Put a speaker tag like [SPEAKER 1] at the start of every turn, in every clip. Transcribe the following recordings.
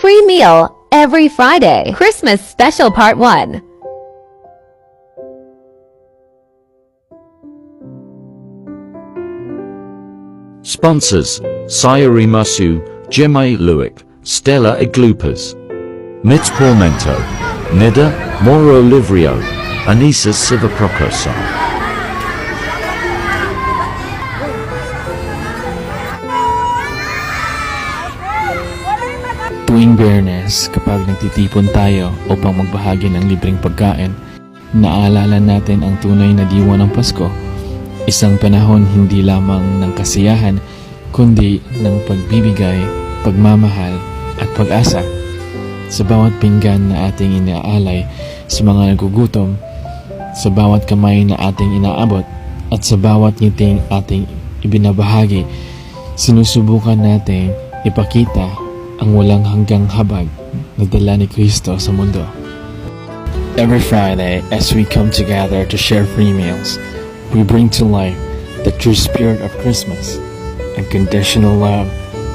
[SPEAKER 1] free meal every Friday. Christmas Special Part 1.
[SPEAKER 2] Sponsors: Sayuri Masu, Jemay Luik, Stella Iglupas, Mitz Pormento, Nida, Moro Livrio, Anisa Sivaprokosa.
[SPEAKER 3] Tuwing Biyernes, kapag nagtitipon tayo upang magbahagi ng libreng pagkain, naalala natin ang tunay na diwa ng Pasko. Isang panahon hindi lamang ng kasiyahan, kundi ng pagbibigay, pagmamahal at pag-asa. Sa bawat pinggan na ating inaalay, sa mga nagugutom, sa bawat kamay na ating inaabot, at sa bawat ngiting ating ibinabahagi, sinusubukan natin ipakita ang walang hanggang habag na dala ni Kristo sa mundo. Every Friday, as we come together to share free meals, we bring to life the true spirit of Christmas, unconditional love,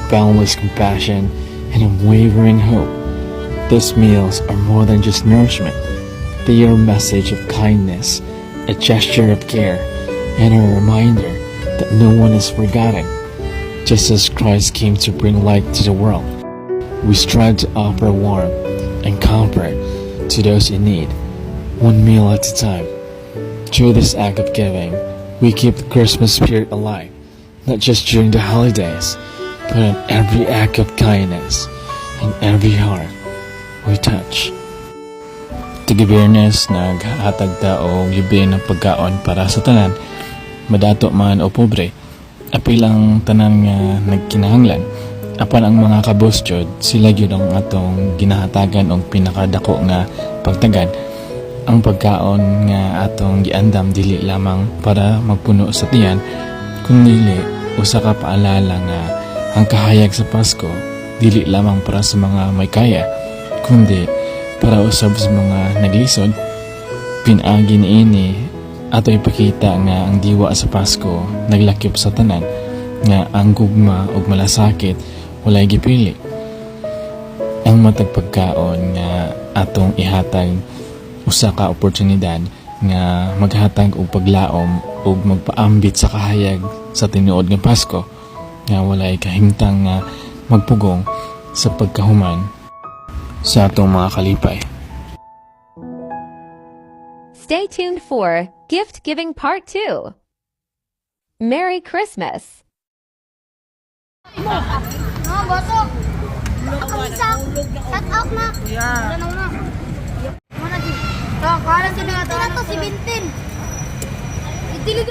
[SPEAKER 3] boundless compassion, and unwavering hope. These meals are more than just nourishment. They are a message of kindness, a gesture of care, and a reminder that no one is forgotten. Just as Christ came to bring light to the world, we strive to offer warmth and comfort to those in need, one meal at a time. Through this act of giving, we keep the Christmas spirit alive, not just during the holidays, but in every act of kindness and every heart we touch. Tigibiyernes, naghatag ta og libre ng pagkaon para sa tanan, madato man o pobre, apilang tanan nga nagkinahanglan. Apan ang mga kabostyod, sila yun ang atong ginahatagan og pinakadako nga pagtagan. Ang pagkaon nga atong giandam dili lamang para magpuno sa tiyan, kundi usa ka paalala nga ang kahayag sa Pasko dili lamang para sa mga may kaya, kundi para usab sa mga naglisod. Pinaagi niini ato ipakita nga ang diwa sa Pasko naglakip sa tanan, nga ang gugma ug malasakit walay gipili. Ang matag pagkaon nga atong ihatag usa ka oportunidad nga maghatag og paglaom ug magpaambit sa kahayag sa tinuod nga Pasko, nga walay kahimtang nga magpugong sa pagkahuman sa atong mga kalipay.
[SPEAKER 1] Stay tuned for Gift Giving Part 2. Merry Christmas!
[SPEAKER 4] No, boso. Ako isa. Shut up na. Wala na una. Muna di. Kala si Bintin na to, si Bintin. Itili